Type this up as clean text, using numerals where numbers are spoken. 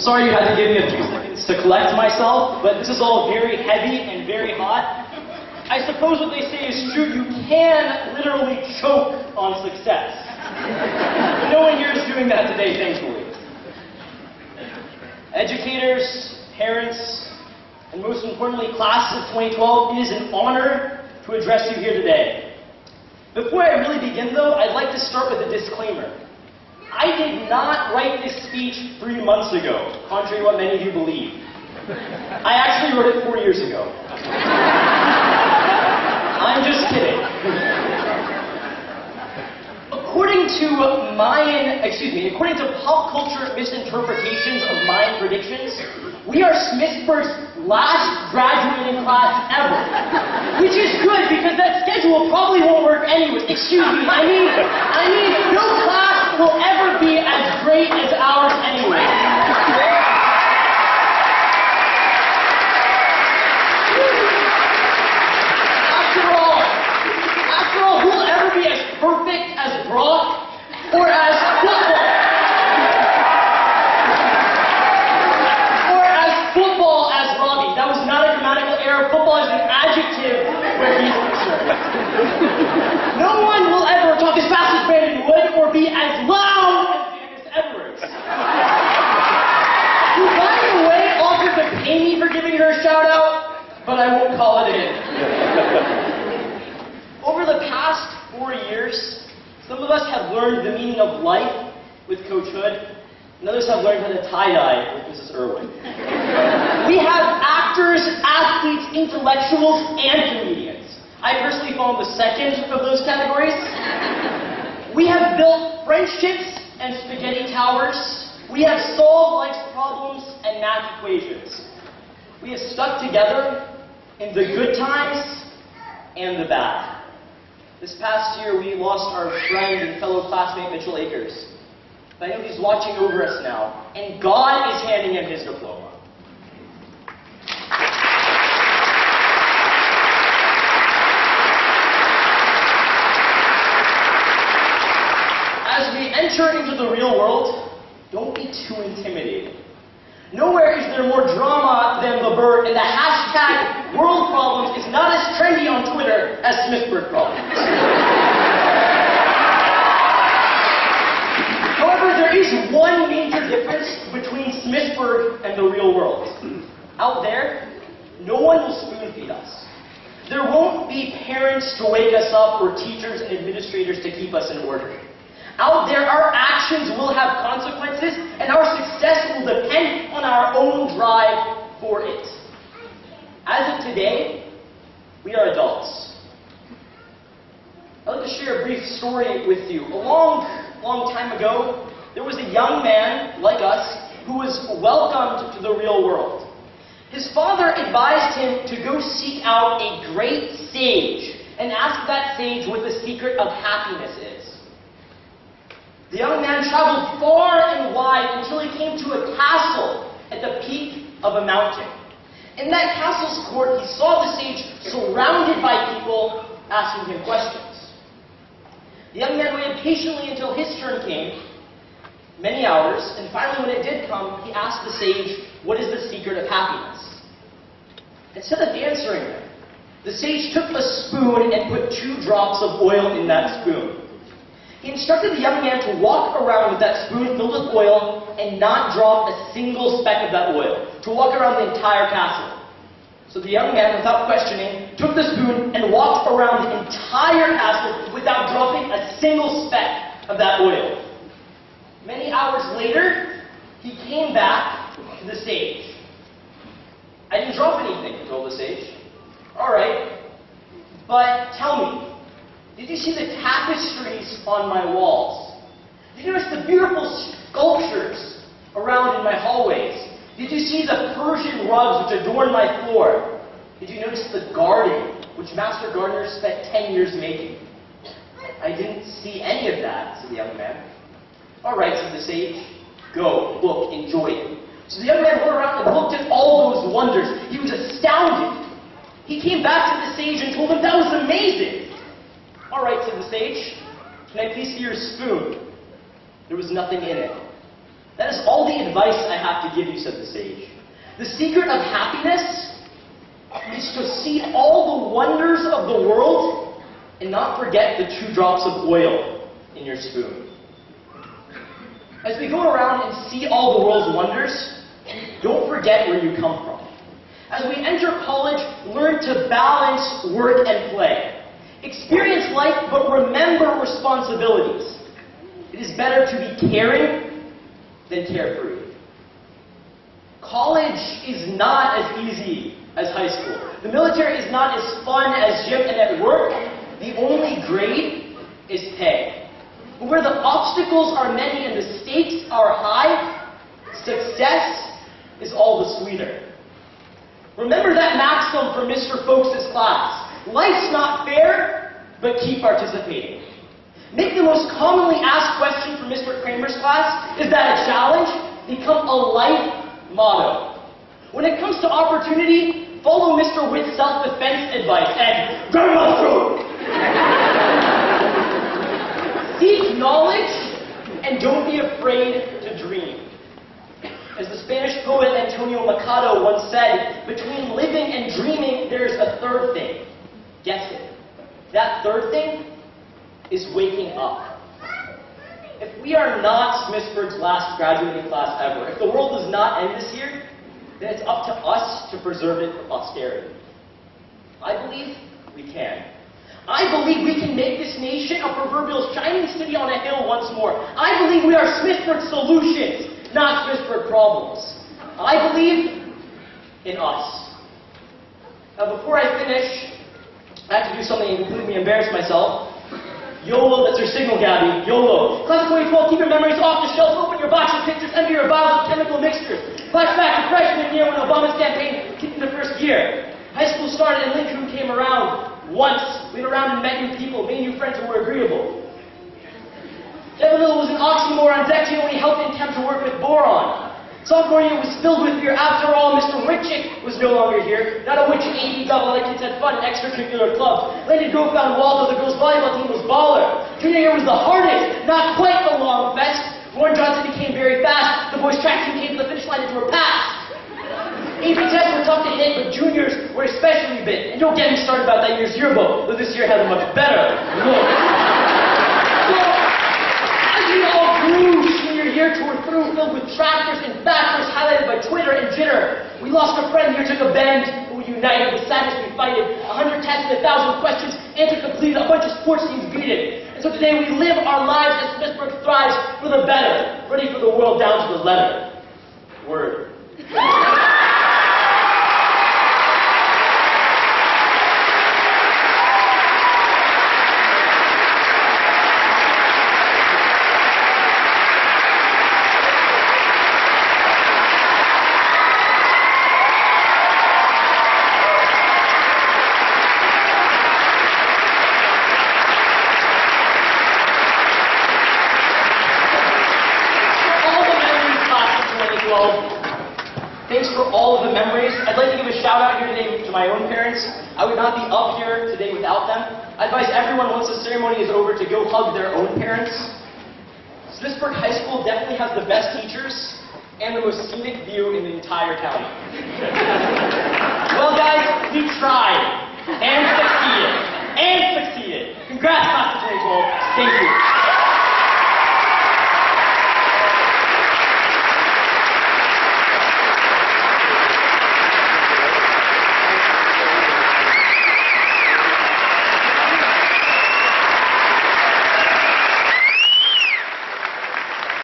Sorry you had to give me a few seconds to collect myself, but this is all very heavy and very hot. I suppose what they say is true. You can literally choke on success. But no one here is doing that today, thankfully. Educators, parents, and most importantly, class of 2012, it is an honor to address you here today. Before I really begin, though, I'd like to start with a disclaimer. I did not write this speech 3 months ago, contrary to what many of you believe. I actually wrote it 4 years ago. I'm just kidding. According to pop culture misinterpretations of Mayan predictions, we are Smithsburg's last graduating class ever. Which is good because that schedule probably won't work anyway. Excuse me, I mean, no class will ever be as great as ours anyway. After all, who will ever be as perfect as Brock or as football? Or as football as Robbie. That was not a grammatical error. Football is an adjective where he's concerned. No one will ever talk as fast as Brandon Wood or be as loud as Dennis Edwards. Who, by the way, offered to pay me for giving her a shout out, but I won't call it in. Over the past 4 years, some of us have learned the meaning of life with Coach Hood, and others have learned how to tie-dye with Mrs. Irwin. We have actors, athletes, intellectuals, and comedians. I personally fall in the second of those categories. We have built friendships and spaghetti towers. We have solved life's problems and math equations. We have stuck together in the good times and the bad. This past year, we lost our friend and fellow classmate, Mitchell Akers. But I know he's watching over us now, and God is handing him his diploma. As we enter into the real world, don't be too intimidated. Nowhere is there more drama than the bird, and the hashtag world problems is not as trendy on Twitter as Smithsburg problems. However, there is one major difference between Smithsburg and the real world. Out there, no one will spoon feed us. There won't be parents to wake us up or teachers and administrators to keep us in order. Out there, our actions will have consequences, and our success will depend on our own drive for it. As of today, we are adults. I'd like to share a brief story with you. A long time ago, there was a young man, like us, who was welcomed to the real world. His father advised him to go seek out a great sage and ask that sage what the secret of happiness is. The young man traveled far and wide until he came to a castle at the peak of a mountain. In that castle's court, he saw the sage surrounded by people asking him questions. The young man waited patiently until his turn came, many hours, and finally when it did come, he asked the sage, "What is the secret of happiness?" Instead of answering him, the sage took a spoon and put 2 drops of oil in that spoon. He instructed the young man to walk around with that spoon filled with oil and not drop a single speck of that oil, to walk around the entire castle. So the young man, without questioning, took the spoon and walked around the entire castle without dropping a single speck of that oil. Many hours later, he came back to the sage. "I didn't drop anything," he told the sage. "All right, but tell me, did you see the tapestries on my walls? Did you notice the beautiful sculptures around in my hallways? Did you see the Persian rugs which adorn my floor? Did you notice the garden which Master Gardener spent 10 years making?" "I didn't see any of that," said the young man. "All right," said the sage. "Go, look, enjoy it." So the young man went around and looked at all those wonders. He was astounded. He came back to the sage and told him that was amazing. "All right," said the sage. "Can I please see your spoon?" There was nothing in it. That is all the advice I have to give you, said the sage. The secret of happiness is to see all the wonders of the world and not forget the 2 drops of oil in your spoon. As we go around and see all the world's wonders, don't forget where you come from. As we enter college, learn to balance work and play. Experience life, but remember responsibilities. It is better to be caring than carefree. College is not as easy as high school. The military is not as fun as gym, and at work, the only grade is pay. But where the obstacles are many and the stakes are high, success is all the sweeter. Remember that maxim from Mr. Folks' class. Life's not fair, but keep participating. Make the most commonly asked question from Mr. Kramer's class, is that a challenge? Become a life motto. When it comes to opportunity, follow Mr. Witt's self-defense advice and grab my throat. Seek knowledge and don't be afraid to dream. As the Spanish poet Antonio Machado once said, between living and dreaming, there's a third thing. Guess it. That third thing is waking up. If we are not Smithsburg's last graduating class ever, if the world does not end this year, then it's up to us to preserve it for posterity. I believe we can. I believe we can make this nation a proverbial shining city on a hill once more. I believe we are Smithsburg solutions, not Smithsburg problems. I believe in us. Now before I finish, I have to do something and completely embarrass myself. YOLO, that's your signal, Gabby. YOLO. Class of 2012, keep your memories off the shelf, open your box of pictures, empty your vials of chemical mixtures. Flashback to freshman year when Obama's campaign kicked in the first year. High school started and Lincoln came around once. Went around and met new people, made new friends who were agreeable. Devil Little was an oxymoron. Deccio when he helped in attempt to work with boron. Sophomore year was filled with fear. After all, Mr. Richik was no longer here. Not a witch in AD double, like kids had fun in extracurricular clubs. Landon Grove found Waldo, the girls' volleyball team was baller. Junior year was the hardest, not quite the long fest. Warren Johnson became very fast. The boys' track team came to the finish line into a pass. AP tests were tough to hit, but juniors were especially big. And don't get me started about that year's yearbook, though this year has a much better look. So, as we all grew, senior year toured through, filled with tractors and factors highlighted by Twitter and jitter. We lost a friend, year took a bend, but we united. With sadness we fighted. 100 tests and 1,000 questions, answers completed, a bunch of sports teams beat it. And so today we live our lives as Smithsburg thrives for the better, ready for the world down to the letter. Word. Thanks for all of the memories. I'd like to give a shout out here today to my own parents. I would not be up here today without them. I advise everyone once the ceremony is over to go hug their own parents. Smithsburg High School definitely has the best teachers and the most scenic view in the entire county. Well guys, we tried and succeeded. Congrats, class of 2012. Thank you.